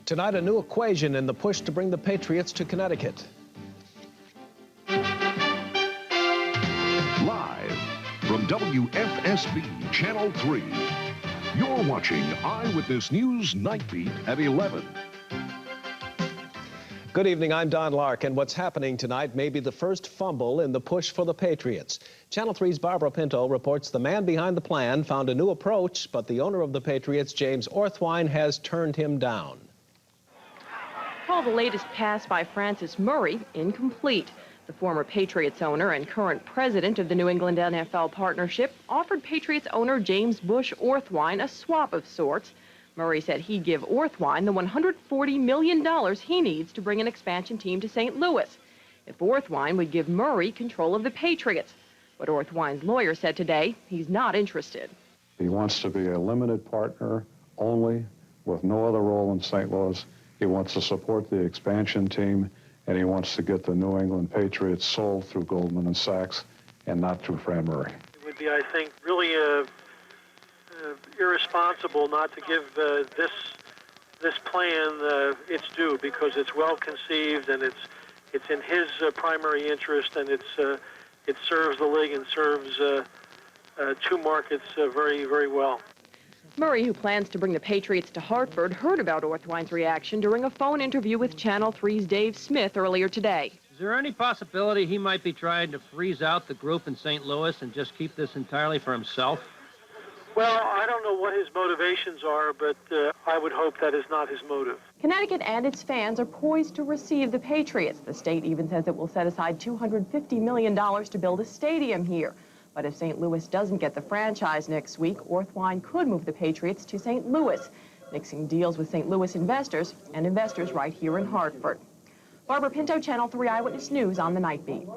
Tonight, a new equation in the push to bring the Patriots to Connecticut. Live from WFSB Channel 3, you're watching Eyewitness News Night Beat at 11. Good evening, I'm Don Lark, and what's happening tonight may be the first fumble in the push for the Patriots. Channel 3's Barbara Pinto reports the man behind the plan found a new approach, but the owner of the Patriots, James Orthwein, has turned him down. Call the latest pass by Francis Murray incomplete. The former Patriots owner and current president of the New England NFL partnership offered Patriots owner James Bush Orthwein a swap of sorts. Murray said he'd give Orthwein the $140 million he needs to bring an expansion team to St. Louis, if Orthwein would give Murray control of the Patriots. But Orthwein's lawyer said today he's not interested. He wants to be a limited partner only, with no other role in St. Louis. He wants to support the expansion team, and he wants to get the New England Patriots sold through Goldman & Sachs and not through FRAN Murray. It would be, I think, really irresponsible not to give this plan its due, because it's well conceived and it's in his primary interest, and it serves the league and serves two markets very, very well. Murray, who plans to bring the Patriots to Hartford, heard about Orthwein's reaction during a phone interview with Channel 3's Dave Smith earlier today. Is there any possibility he might be trying to freeze out the group in St. Louis and just keep this entirely for himself? Well, I don't know what his motivations are, but I would hope that is not his motive. Connecticut and its fans are poised to receive the Patriots. The state even says it will set aside $250 million to build a stadium here. But if St. Louis doesn't get the franchise next week, Orthwein could move the Patriots to St. Louis, mixing deals with St. Louis investors and investors right here in Hartford. Barbara Pinto, Channel 3 Eyewitness News on the Night Beat.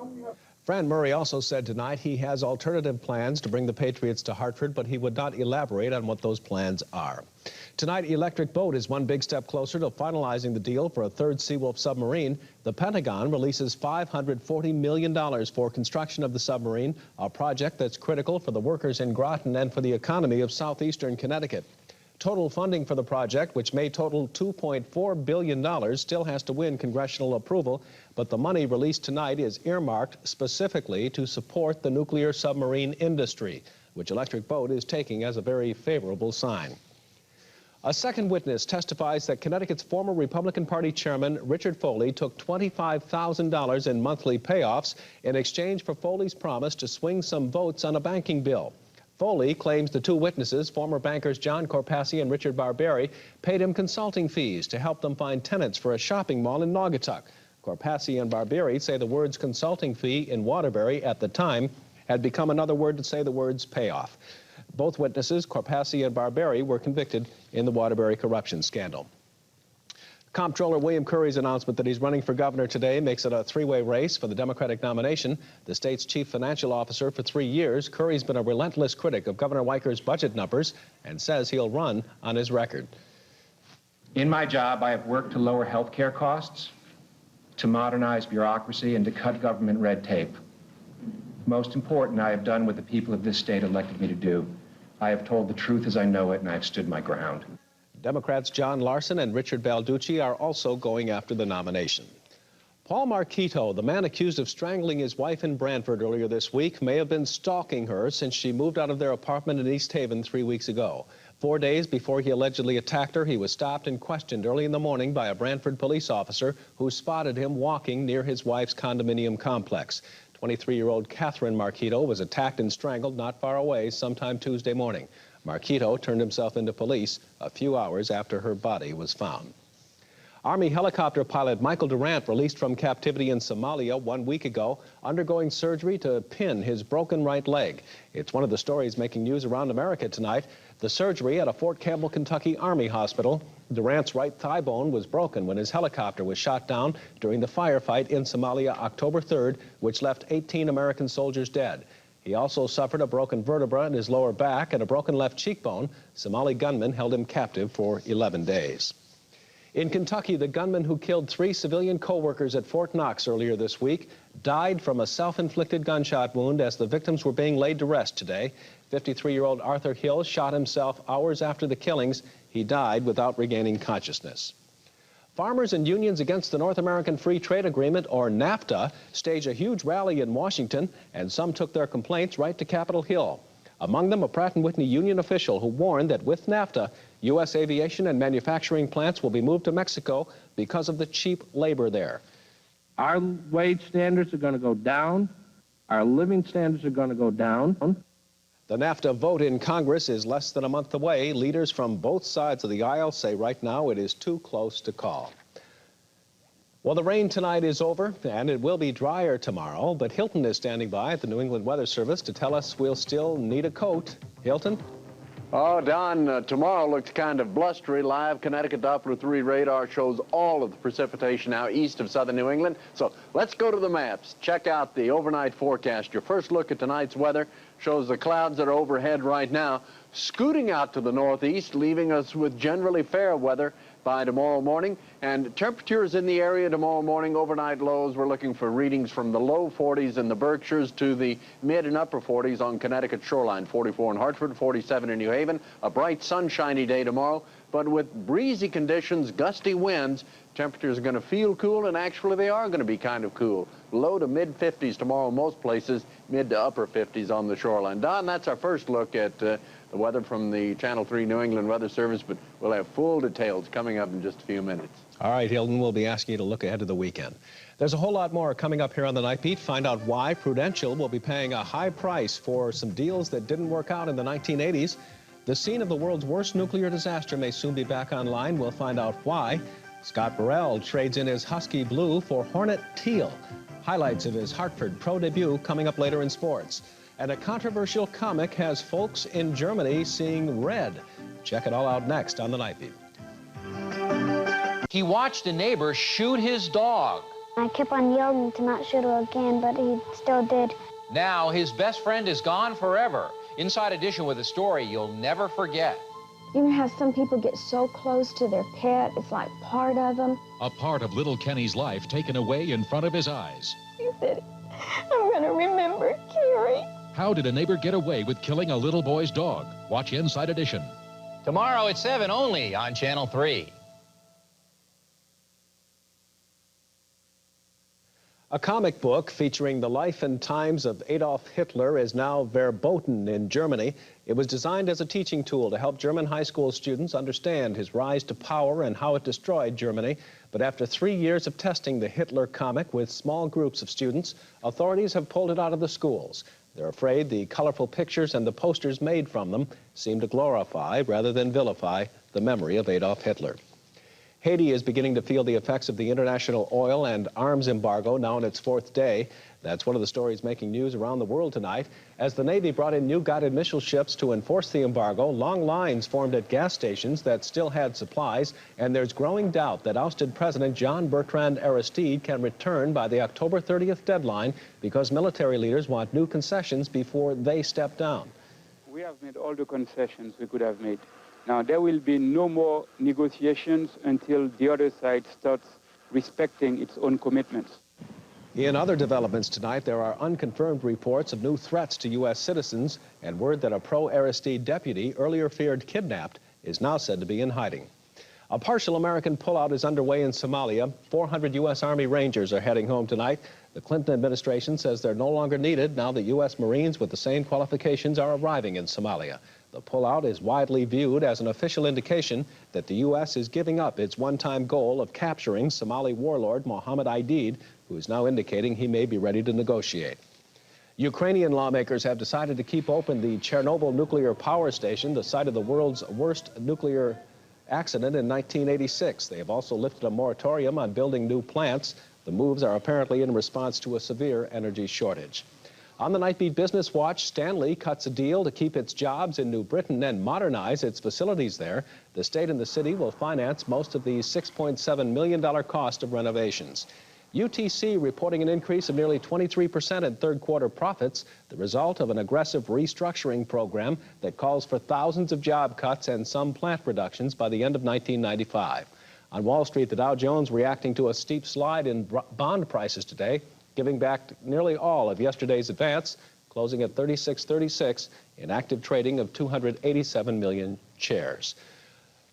FRAN Murray also said tonight he has alternative plans to bring the Patriots to Hartford, but he would not elaborate on what those plans are. Tonight, Electric Boat is one big step closer to finalizing the deal for a third Seawolf submarine. The Pentagon releases $540 million for construction of the submarine, a project that's critical for the workers in Groton and for the economy of southeastern Connecticut. Total funding for the project, which may total $2.4 billion, still has to win congressional approval, but the money released tonight is earmarked specifically to support the nuclear submarine industry, which Electric Boat is taking as a very favorable sign. A second witness testifies that Connecticut's former Republican Party chairman, Richard Foley, took $25,000 in monthly payoffs in exchange for Foley's promise to swing some votes on a banking bill. Foley claims the two witnesses, former bankers John Corpassi and Richard Barberi, paid him consulting fees to help them find tenants for a shopping mall in Naugatuck. Corpassi and Barberi say the words consulting fee in Waterbury at the time had become another word to say the words payoff. Both witnesses, Corpassi and Barberi, were convicted in the Waterbury corruption scandal. Comptroller William Curry's announcement that he's running for governor today makes it a three-way race for the Democratic nomination. The state's chief financial officer for 3 years, Curry's been a relentless critic of Governor Weiker's budget numbers and says he'll run on his record. In my job, I have worked to lower health care costs, to modernize bureaucracy, and to cut government red tape. Most important, I have done what the people of this state elected me to do. I have told the truth as I know it, and I have stood my ground. Democrats John Larson and Richard Balducci are also going after the nomination. Paul Marquito, the man accused of strangling his wife in Brantford earlier this week, may have been stalking her since she moved out of their apartment in East Haven 3 weeks ago. 4 days before he allegedly attacked her, he was stopped and questioned early in the morning by a Brantford police officer who spotted him walking near his wife's condominium complex. 23-year-old Catherine Marquito was attacked and strangled not far away sometime Tuesday morning. Marquito turned himself into police a few hours after her body was found. Army helicopter pilot Michael Durant, released from captivity in Somalia 1 week ago, undergoing surgery to pin his broken right leg. It's one of the stories making news around America tonight. The surgery at a Fort Campbell, Kentucky Army hospital. Durant's right thigh bone was broken when his helicopter was shot down during the firefight in Somalia October 3rd, which left 18 American soldiers dead. He also suffered a broken vertebra in his lower back and a broken left cheekbone. Somali gunmen held him captive for 11 days. In Kentucky, the gunman who killed 3 civilian co-workers at Fort Knox earlier this week died from a self-inflicted gunshot wound as the victims were being laid to rest today. 53-year-old Arthur Hill shot himself hours after the killings. He died without regaining consciousness. Farmers and unions against the North American Free Trade Agreement, or NAFTA, staged a huge rally in Washington, and some took their complaints right to Capitol Hill. Among them, a Pratt & Whitney union official who warned that with NAFTA, U.S. aviation and manufacturing plants will be moved to Mexico because of the cheap labor there. Our wage standards are going to go down. Our living standards are going to go down. The NAFTA vote in Congress is less than a month away. Leaders from both sides of the aisle say right now it is too close to call. Well, the rain tonight is over, and it will be drier tomorrow, but Hilton is standing by at the New England Weather Service to tell us we'll still need a coat. Hilton? Oh, Don, tomorrow looks kind of blustery. Live Connecticut Doppler 3 radar shows all of the precipitation now east of southern New England. So let's go to the maps. Check out the overnight forecast. Your first look at tonight's weather shows the clouds that are overhead right now scooting out to the northeast, leaving us with generally fair weather by tomorrow morning. And temperatures in the area tomorrow morning, overnight lows, we're looking for readings from the low 40s in the Berkshires to the mid and upper 40s on Connecticut shoreline. 44 in Hartford, 47 in New Haven. A bright, sunshiny day tomorrow, but with breezy conditions, gusty winds. Temperatures are going to feel cool, and actually they are going to be kind of cool. Low to mid 50s tomorrow in most places, mid to upper 50s on the shoreline. Don, that's our first look at the weather from the Channel 3 New England Weather Service, but we'll have full details coming up in just a few minutes. All right, Hilton, we'll be asking you to look ahead to the weekend. There's a whole lot more coming up here on the Night Beat. Find out why Prudential will be paying a high price for some deals that didn't work out in the 1980s. The scene of the world's worst nuclear disaster may soon be back online. We'll find out why. Scott Burrell trades in his Husky Blue for Hornet Teal. Highlights of his Hartford Pro debut coming up later in sports. And a controversial comic has folks in Germany seeing red. Check it all out next on the Night Beat. He watched a neighbor shoot his dog. I kept on yelling to not shoot her again, but he still did. Now his best friend is gone forever. Inside Edition with a story you'll never forget. You know how some people get so close to their pet, it's like part of them? A part of little Kenny's life taken away in front of his eyes. He said, I'm going to remember Carrie. How did a neighbor get away with killing a little boy's dog? Watch Inside Edition. Tomorrow at 7 only on Channel 3. A comic book featuring the life and times of Adolf Hitler is now verboten in Germany. It was designed as a teaching tool to help German high school students understand his rise to power and how it destroyed Germany. But after 3 years of testing the Hitler comic with small groups of students, authorities have pulled it out of the schools. They're afraid the colorful pictures and the posters made from them seem to glorify rather than vilify the memory of Adolf Hitler. Haiti is beginning to feel the effects of the international oil and arms embargo now in its 4th day. That's one of the stories making news around the world tonight. As the Navy brought in new guided missile ships to enforce the embargo, long lines formed at gas stations that still had supplies, and there's growing doubt that ousted President John Bertrand Aristide can return by the October 30th deadline because military leaders want new concessions before they step down. We have made all the concessions we could have made. Now, there will be no more negotiations until the other side starts respecting its own commitments. In other developments tonight, there are unconfirmed reports of new threats to U.S. citizens, and word that a pro-Aristide deputy, earlier feared kidnapped, is now said to be in hiding. A partial American pullout is underway in Somalia. 400 U.S. Army Rangers are heading home tonight. The Clinton administration says they're no longer needed now that U.S. Marines with the same qualifications are arriving in Somalia. The pullout is widely viewed as an official indication that the U.S. is giving up its one-time goal of capturing Somali warlord Mohammed Aidid, who is now indicating he may be ready to negotiate. Ukrainian lawmakers have decided to keep open the Chernobyl nuclear power station, the site of the world's worst nuclear accident in 1986. They have also lifted a moratorium on building new plants. The moves are apparently in response to a severe energy shortage. On the Night Beat Business Watch, Stanley cuts a deal to keep its jobs in New Britain and modernize its facilities there. The state and the city will finance most of the $6.7 million cost of renovations. UTC reporting an increase of nearly 23% in third-quarter profits, the result of an aggressive restructuring program that calls for thousands of job cuts and some plant reductions by the end of 1995. On Wall Street, the Dow Jones reacting to a steep slide in bond prices today, giving back nearly all of yesterday's advance, closing at 36.36 in active trading of 287 million shares.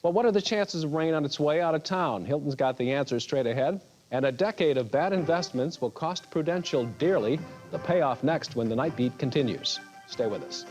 Well, what are the chances of rain on its way out of town? Hilton's got the answer straight ahead. And a decade of bad investments will cost Prudential dearly. The payoff next when the Night Beat continues. Stay with us.